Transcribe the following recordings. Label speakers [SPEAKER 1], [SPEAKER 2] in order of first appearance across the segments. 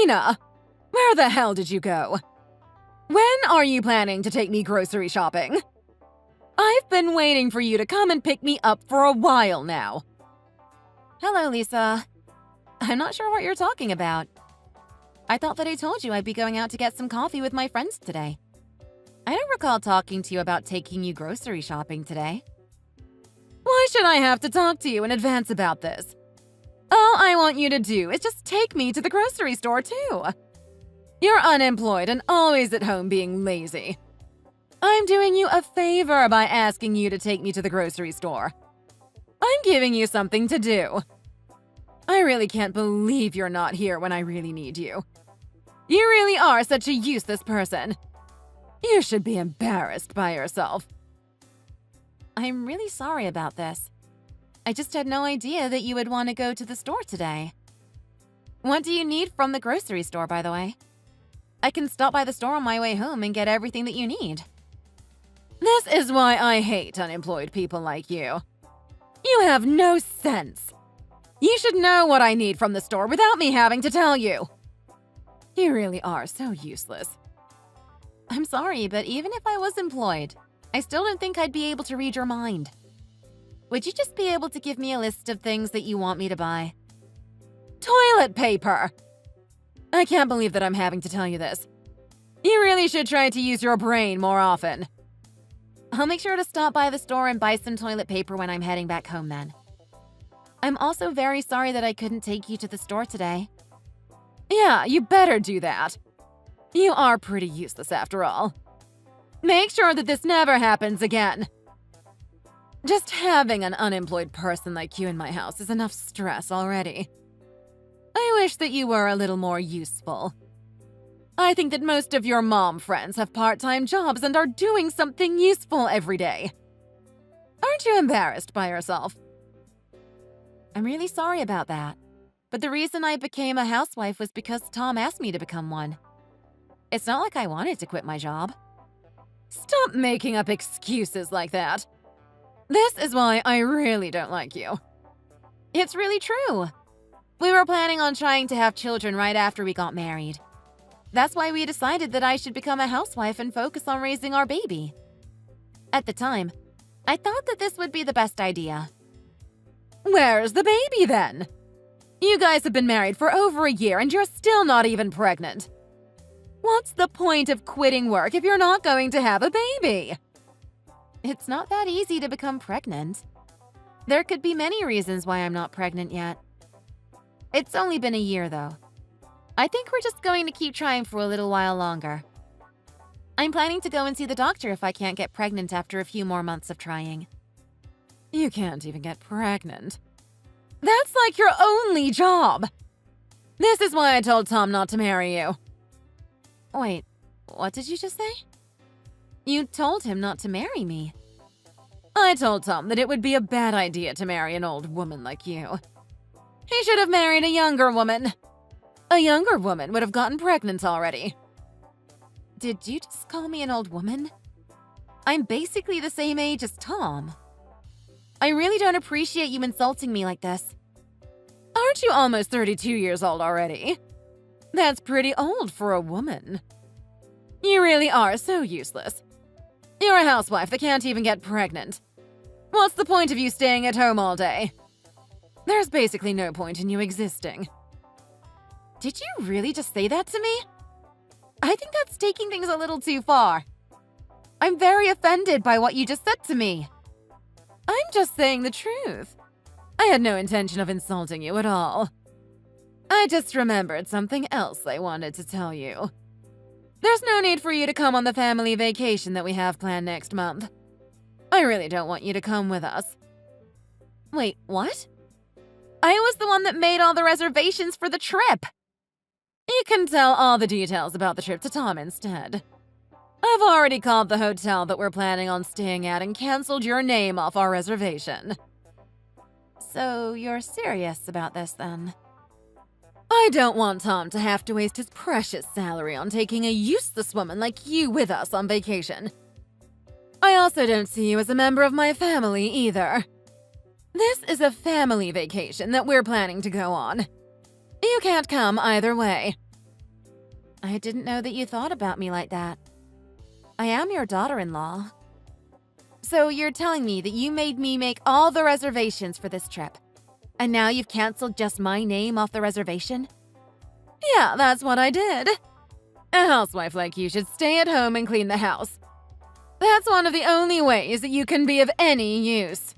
[SPEAKER 1] Lena! Where the hell did you go? When are you planning to take me grocery shopping? I've been waiting for you to come and pick me up for a while now. Hello, Lisa. I'm not sure what you're talking about. I thought that I told you I'd be going out to get some coffee with my friends today. I don't recall talking to you about taking you grocery shopping today. Why should I have to talk to you in advance about this? All I want you to do is just take me to the grocery store, too. You're unemployed and always at home being lazy. I'm doing you a favor by asking you to take me to the grocery store. I'm giving you something to do. I really can't believe you're not here when I really need you. You really are such a useless person. You should be embarrassed by yourself. I'm really sorry about this. I just had no idea that you would want to go to the store today. What do you need from the grocery store, by the way? I can stop by the store on my way home and get everything that you need. This is why I hate unemployed people like you. You have no sense. You should know what I need from the store without me having to tell you. You really are so useless. I'm sorry, but even if I was employed, I still don't think I'd be able to read your mind. Would you just be able to give me a list of things that you want me to buy? Toilet paper! I can't believe that I'm having to tell you this. You really should try to use your brain more often. I'll make sure to stop by the store and buy some toilet paper when I'm heading back home then. I'm also very sorry that I couldn't take you to the store today. Yeah, you better do that. You are pretty useless after all. Make sure that this never happens again. Just having an unemployed person like you in my house is enough stress already. I wish that you were a little more useful. I think that most of your mom friends have part-time jobs and are doing something useful every day. Aren't you embarrassed by yourself? I'm really sorry about that, but the reason I became a housewife was because Tom asked me to become one. It's not like I wanted to quit my job. Stop making up excuses like that. This is why I really don't like you. It's really true. We were planning on trying to have children right after we got married. That's why we decided that I should become a housewife and focus on raising our baby. At the time, I thought that this would be the best idea. Where's the baby then? You guys have been married for over a year and you're still not even pregnant. What's the point of quitting work if you're not going to have a baby? It's not that easy to become pregnant. There could be many reasons why I'm not pregnant yet. It's only been a year, though. I think we're just going to keep trying for a little while longer. I'm planning to go and see the doctor if I can't get pregnant after a few more months of trying. You can't even get pregnant. That's like your only job. This is why I told Tom not to marry you. Wait, what did you just say? You told him not to marry me. I told Tom that it would be a bad idea to marry an old woman like you. He should have married a younger woman. A younger woman would have gotten pregnant already. Did you just call me an old woman? I'm basically the same age as Tom. I really don't appreciate you insulting me like this. Aren't you almost 32 years old already? That's pretty old for a woman. You really are so useless. You're a housewife that can't even get pregnant. What's the point of you staying at home all day? There's basically no point in you existing. Did you really just say that to me? I think that's taking things a little too far. I'm very offended by what you just said to me. I'm just saying the truth. I had no intention of insulting you at all. I just remembered something else I wanted to tell you. There's no need for you to come on the family vacation that we have planned next month. I really don't want you to come with us. Wait, what? I was the one that made all the reservations for the trip. You can tell all the details about the trip to Tom instead. I've already called the hotel that we're planning on staying at and canceled your name off our reservation. So you're serious about this then? I don't want Tom to have to waste his precious salary on taking a useless woman like you with us on vacation. I also don't see you as a member of my family either. This is a family vacation that we're planning to go on. You can't come either way. I didn't know that you thought about me like that. I am your daughter-in-law. So you're telling me that you made me make all the reservations for this trip, and now you've canceled just my name off the reservation? Yeah, that's what I did. A housewife like you should stay at home and clean the house. That's one of the only ways that you can be of any use.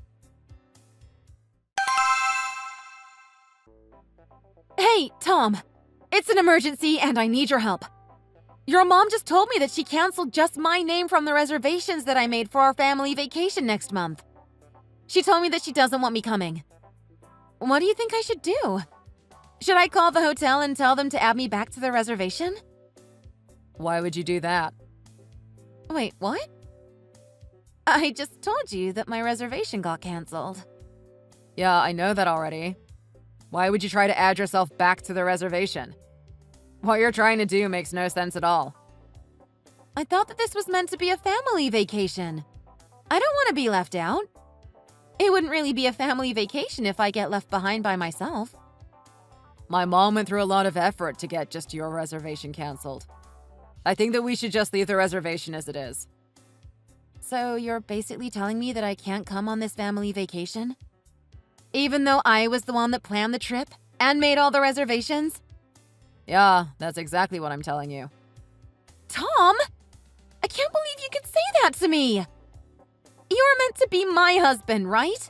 [SPEAKER 1] Hey, Tom. It's an emergency and I need your help. Your mom just told me that she canceled just my name from the reservations that I made for our family vacation next month. She told me that she doesn't want me coming. What do you think I should do? Should I call the hotel and tell them to add me back to the reservation? Why would you do that? Wait, what? I just told you that my reservation got canceled. Yeah, I know that already. Why would you try to add yourself back to the reservation? What you're trying to do makes no sense at all. I thought that this was meant to be a family vacation. I don't want to be left out. It wouldn't really be a family vacation if I get left behind by myself. My mom went through a lot of effort to get just your reservation canceled. I think that we should just leave the reservation as it is. So you're basically telling me that I can't come on this family vacation? Even though I was the one that planned the trip and made all the reservations? Yeah, that's exactly what I'm telling you. Tom! I can't believe you could say that to me! You're meant to be my husband, right?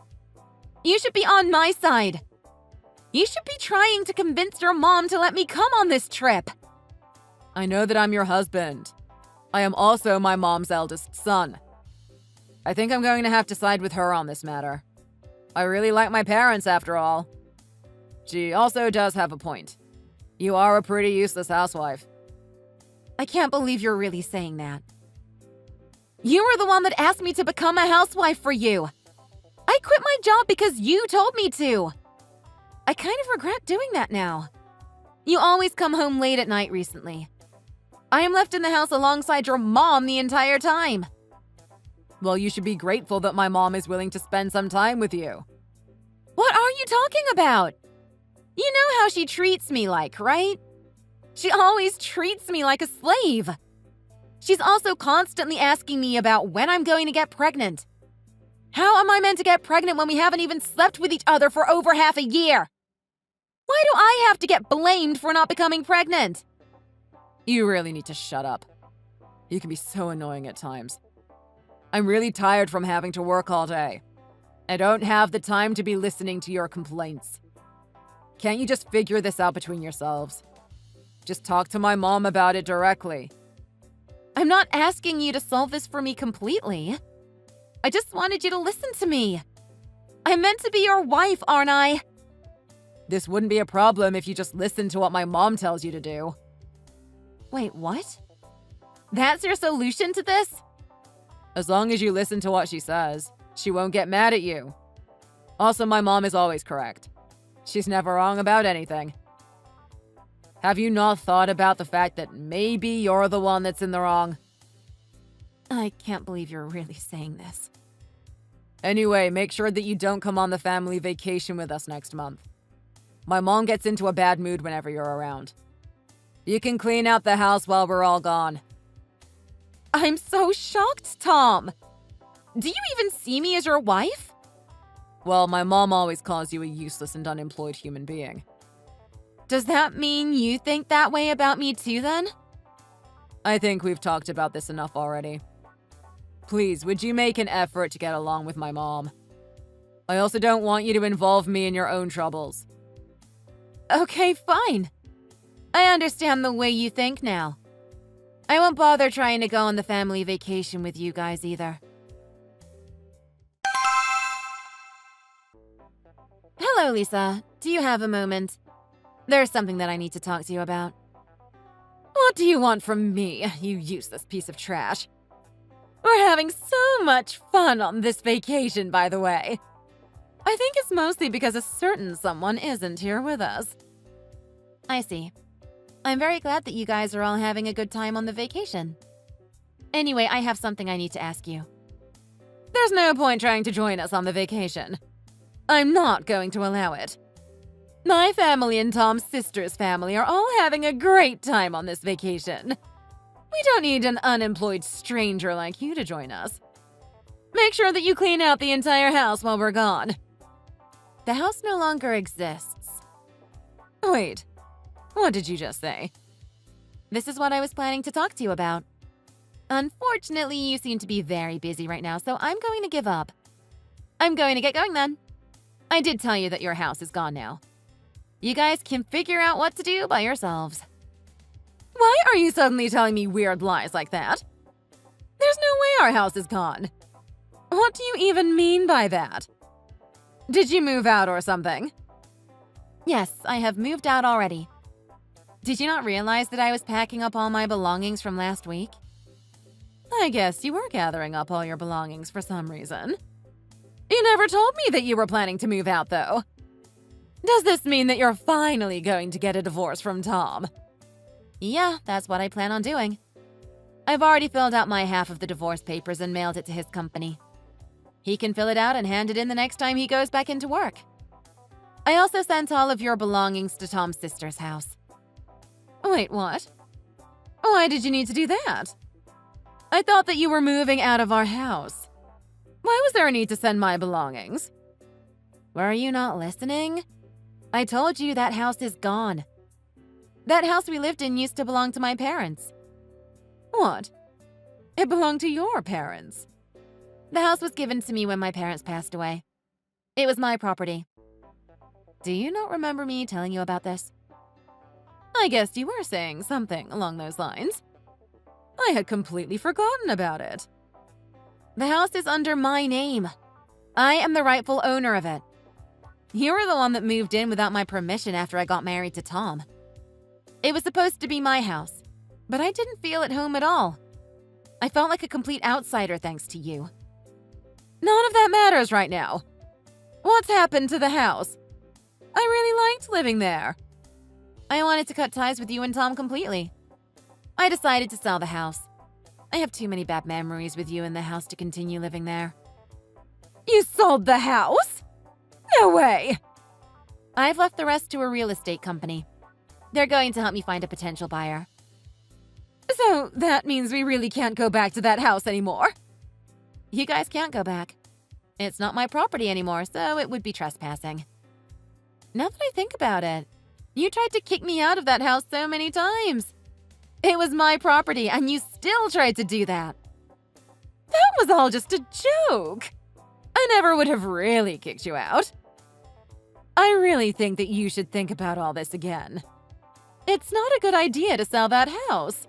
[SPEAKER 1] You should be on my side. You should be trying to convince your mom to let me come on this trip. I know that I'm your husband. I am also my mom's eldest son. I think I'm going to have to side with her on this matter. I really like my parents, after all. She also does have a point. You are a pretty useless housewife. I can't believe you're really saying that. You were the one that asked me to become a housewife for you. I quit my job because you told me to. I kind of regret doing that now. You always come home late at night recently. I am left in the house alongside your mom the entire time. Well, you should be grateful that my mom is willing to spend some time with you. What are you talking about? You know how she treats me like, right? She always treats me like a slave. She's also constantly asking me about when I'm going to get pregnant. How am I meant to get pregnant when we haven't even slept with each other for over half a year? Why do I have to get blamed for not becoming pregnant? You really need to shut up. You can be so annoying at times. I'm really tired from having to work all day. I don't have the time to be listening to your complaints. Can't you just figure this out between yourselves? Just talk to my mom about it directly. I'm not asking you to solve this for me completely. I just wanted you to listen to me. I'm meant to be your wife, aren't I? This wouldn't be a problem if you just listened to what my mom tells you to do. Wait, what? That's your solution to this? As long as you listen to what she says, she won't get mad at you. Also, my mom is always correct. She's never wrong about anything. Have you not thought about the fact that maybe you're the one that's in the wrong? I can't believe you're really saying this. Anyway, make sure that you don't come on the family vacation with us next month. My mom gets into a bad mood whenever you're around. You can clean out the house while we're all gone. I'm so shocked, Tom. Do you even see me as your wife? Well, my mom always calls you a useless and unemployed human being. Does that mean you think that way about me too, then? I think we've talked about this enough already. Please, would you make an effort to get along with my mom? I also don't want you to involve me in your own troubles. Okay, fine. I understand the way you think now. I won't bother trying to go on the family vacation with you guys either. Hello, Lisa. Do you have a moment? There's something that I need to talk to you about. What do you want from me, you useless piece of trash? We're having so much fun on this vacation, by the way. I think it's mostly because a certain someone isn't here with us. I see. I'm very glad that you guys are all having a good time on the vacation. Anyway, I have something I need to ask you. There's no point trying to join us on the vacation. I'm not going to allow it. My family and Tom's sister's family are all having a great time on this vacation. We don't need an unemployed stranger like you to join us. Make sure that you clean out the entire house while we're gone. The house no longer exists. Wait, what did you just say? This is what I was planning to talk to you about. Unfortunately, you seem to be very busy right now, so I'm going to give up. I'm going to get going then. I did tell you that your house is gone now. You guys can figure out what to do by yourselves. Why are you suddenly telling me weird lies like that? There's no way our house is gone. What do you even mean by that? Did you move out or something? Yes, I have moved out already. Did you not realize that I was packing up all my belongings from last week? I guess you were gathering up all your belongings for some reason. You never told me that you were planning to move out, though. Does this mean that you're finally going to get a divorce from Tom? Yeah, that's what I plan on doing. I've already filled out my half of the divorce papers and mailed it to his company. He can fill it out and hand it in the next time he goes back into work. I also sent all of your belongings to Tom's sister's house. Wait, what? Why did you need to do that? I thought that you were moving out of our house. Why was there a need to send my belongings? Were you not listening? I told you that house is gone. That house we lived in used to belong to my parents. What? It belonged to your parents? The house was given to me when my parents passed away. It was my property. Do you not remember me telling you about this? I guess you were saying something along those lines. I had completely forgotten about it. The house is under my name. I am the rightful owner of it. You were the one that moved in without my permission after I got married to Tom. It was supposed to be my house, but I didn't feel at home at all. I felt like a complete outsider thanks to you. None of that matters right now. What's happened to the house? I really liked living there. I wanted to cut ties with you and Tom completely. I decided to sell the house. I have too many bad memories with you in the house to continue living there. You sold the house? No way! I've left the rest to a real estate company. They're going to help me find a potential buyer. So that means we really can't go back to that house anymore? You guys can't go back. It's not my property anymore, so it would be trespassing. Now that I think about it, you tried to kick me out of that house so many times. It was my property, and you still tried to do that. That was all just a joke. I never would have really kicked you out. I really think that you should think about all this again. It's not a good idea to sell that house.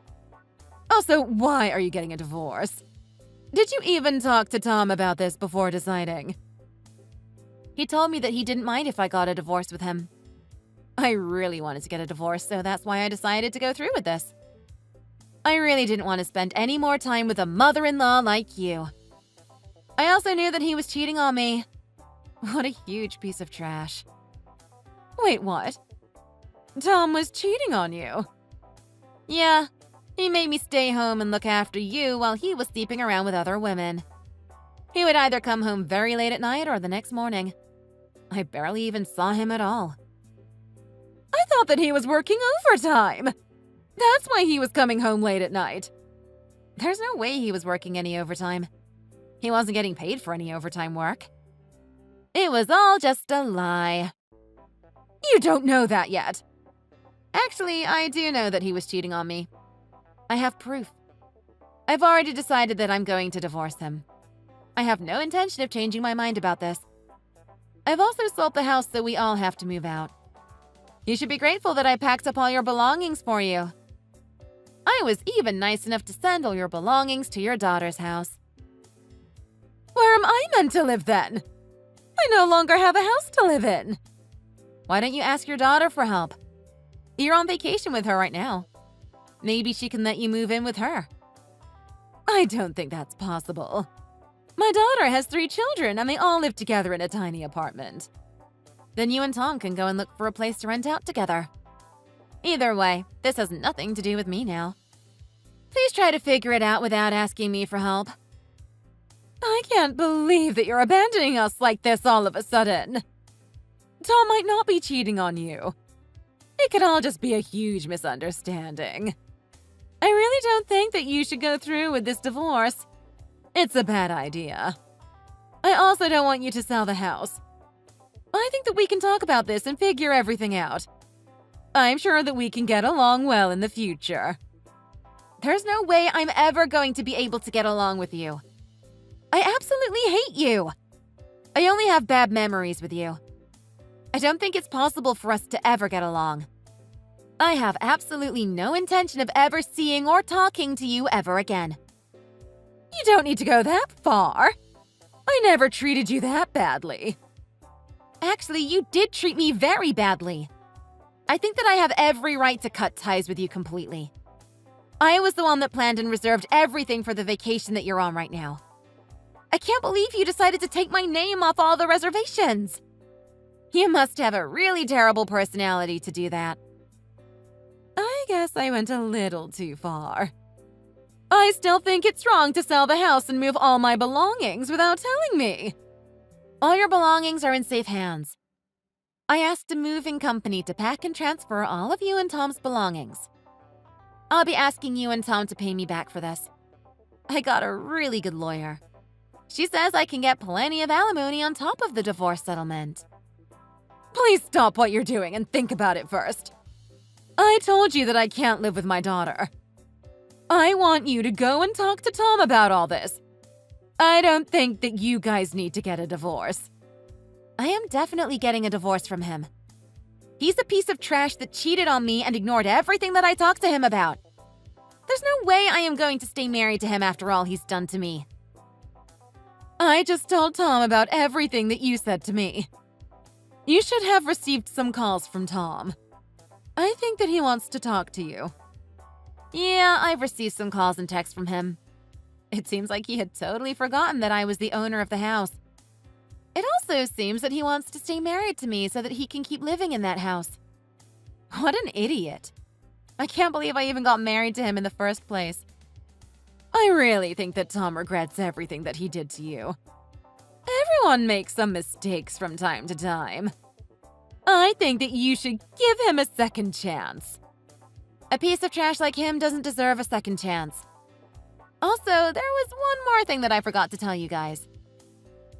[SPEAKER 1] Also, why are you getting a divorce? Did you even talk to Tom about this before deciding? He told me that he didn't mind if I got a divorce with him. I really wanted to get a divorce, so that's why I decided to go through with this. I really didn't want to spend any more time with a mother-in-law like you. I also knew that he was cheating on me. What a huge piece of trash. Wait, what? Tom was cheating on you? Yeah, he made me stay home and look after you while he was sleeping around with other women. He would either come home very late at night or the next morning. I barely even saw him at all. I thought that he was working overtime. That's why he was coming home late at night. There's no way he was working any overtime. He wasn't getting paid for any overtime work. It was all just a lie. You don't know that yet. Actually, I do know that he was cheating on me. I have proof. I've already decided that I'm going to divorce him. I have no intention of changing my mind about this. I've also sold the house, so we all have to move out. You should be grateful that I packed up all your belongings for you. I was even nice enough to send all your belongings to your daughter's house. Where am I meant to live then? I no longer have a house to live in. Why don't you ask your daughter for help? You're on vacation with her right now. Maybe she can let you move in with her. I don't think that's possible. My daughter has 3 children and they all live together in a tiny apartment. Then you and Tom can go and look for a place to rent out together. Either way, this has nothing to do with me now. Please try to figure it out without asking me for help. I can't believe that you're abandoning us like this all of a sudden. Tom might not be cheating on you. It could all just be a huge misunderstanding. I really don't think that you should go through with this divorce. It's a bad idea. I also don't want you to sell the house. I think that we can talk about this and figure everything out. I'm sure that we can get along well in the future. There's no way I'm ever going to be able to get along with you. I absolutely hate you. I only have bad memories with you. I don't think it's possible for us to ever get along. I have absolutely no intention of ever seeing or talking to you ever again. You don't need to go that far. I never treated you that badly. Actually, you did treat me very badly. I think that I have every right to cut ties with you completely. I was the one that planned and reserved everything for the vacation that you're on right now. I can't believe you decided to take my name off all the reservations. You must have a really terrible personality to do that. I guess I went a little too far. I still think it's wrong to sell the house and move all my belongings without telling me. All your belongings are in safe hands. I asked a moving company to pack and transfer all of you and Tom's belongings. I'll be asking you and Tom to pay me back for this. I got a really good lawyer. She says I can get plenty of alimony on top of the divorce settlement. Please stop what you're doing and think about it first. I told you that I can't live with my daughter. I want you to go and talk to Tom about all this. I don't think that you guys need to get a divorce. I am definitely getting a divorce from him. He's a piece of trash that cheated on me and ignored everything that I talked to him about. There's no way I am going to stay married to him after all he's done to me. I just told Tom about everything that you said to me. You should have received some calls from Tom. I think that he wants to talk to you. Yeah, I've received some calls and texts from him. It seems like he had totally forgotten that I was the owner of the house. It also seems that he wants to stay married to me so that he can keep living in that house. What an idiot. I can't believe I even got married to him in the first place. I really think that Tom regrets everything that he did to you. Everyone makes some mistakes from time to time. I think that you should give him a second chance. A piece of trash like him doesn't deserve a second chance. Also, there was one more thing that I forgot to tell you guys.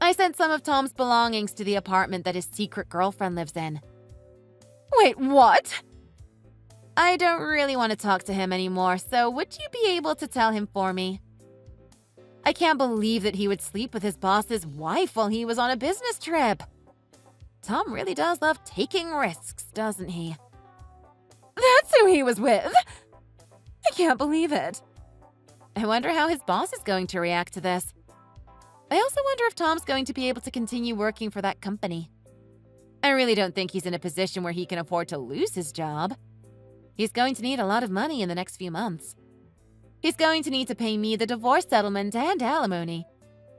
[SPEAKER 1] I sent some of Tom's belongings to the apartment that his secret girlfriend lives in. Wait, what? I don't really want to talk to him anymore, so would you be able to tell him for me? I can't believe that he would sleep with his boss's wife while he was on a business trip. Tom really does love taking risks, doesn't he? That's who he was with! I can't believe it. I wonder how his boss is going to react to this. I also wonder if Tom's going to be able to continue working for that company. I really don't think he's in a position where he can afford to lose his job. He's going to need a lot of money in the next few months. He's going to need to pay me the divorce settlement and alimony.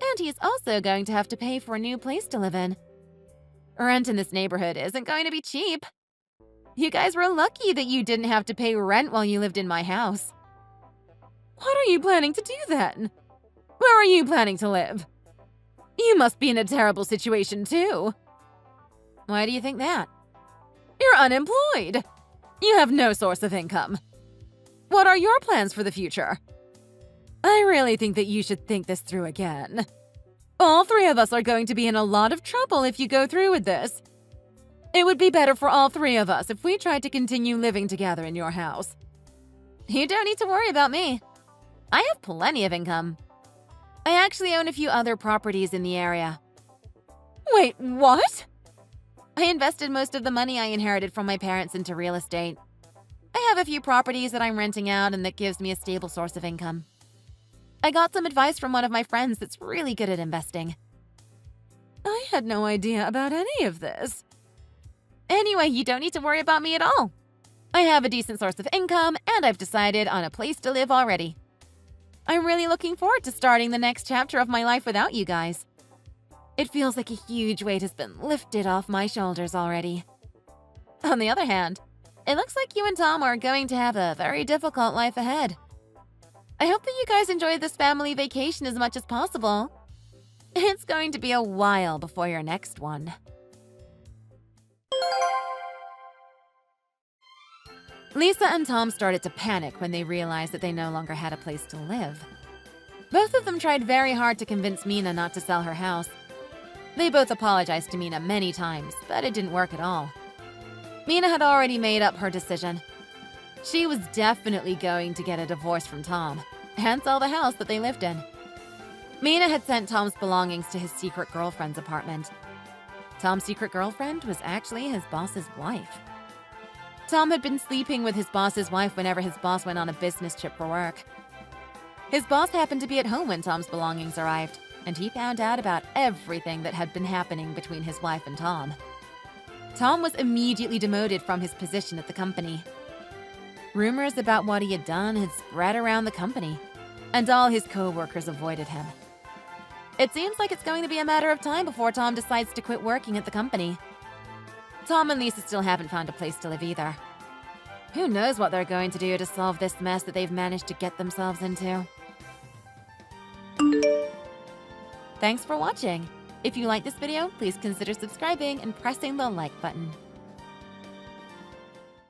[SPEAKER 1] And he's also going to have to pay for a new place to live in. Rent in this neighborhood isn't going to be cheap. You guys were lucky that you didn't have to pay rent while you lived in my house. What are you planning to do then? Where are you planning to live? You must be in a terrible situation too. Why do you think that? You're unemployed. You have no source of income. What are your plans for the future? I really think that you should think this through again. All three of us are going to be in a lot of trouble if you go through with this. It would be better for all three of us if we tried to continue living together in your house. You don't need to worry about me. I have plenty of income. I actually own a few other properties in the area. Wait, what? I invested most of the money I inherited from my parents into real estate. I have a few properties that I'm renting out and that gives me a stable source of income. I got some advice from one of my friends that's really good at investing. I had no idea about any of this. Anyway, you don't need to worry about me at all. I have a decent source of income and I've decided on a place to live already. I'm really looking forward to starting the next chapter of my life without you guys. It feels like a huge weight has been lifted off my shoulders already. On the other hand, it looks like you and Tom are going to have a very difficult life ahead. I hope that you guys enjoy this family vacation as much as possible. It's going to be a while before your next one. Lisa and Tom started to panic when they realized that they no longer had a place to live. Both of them tried very hard to convince Mina not to sell her house. They both apologized to Mina many times, but it didn't work at all. Mina had already made up her decision. She was definitely going to get a divorce from Tom, and sell the house that they lived in. Mina had sent Tom's belongings to his secret girlfriend's apartment. Tom's secret girlfriend was actually his boss's wife. Tom had been sleeping with his boss's wife whenever his boss went on a business trip for work. His boss happened to be at home when Tom's belongings arrived, and he found out about everything that had been happening between his wife and Tom. Tom was immediately demoted from his position at the company. Rumors about what he had done had spread around the company, and all his co-workers avoided him. It seems like it's going to be a matter of time before Tom decides to quit working at the company. Tom and Lisa still haven't found a place to live either. Who knows what they're going to do to solve this mess that they've managed to get themselves into. Thanks for watching. If you like this video, please consider subscribing and pressing the like button.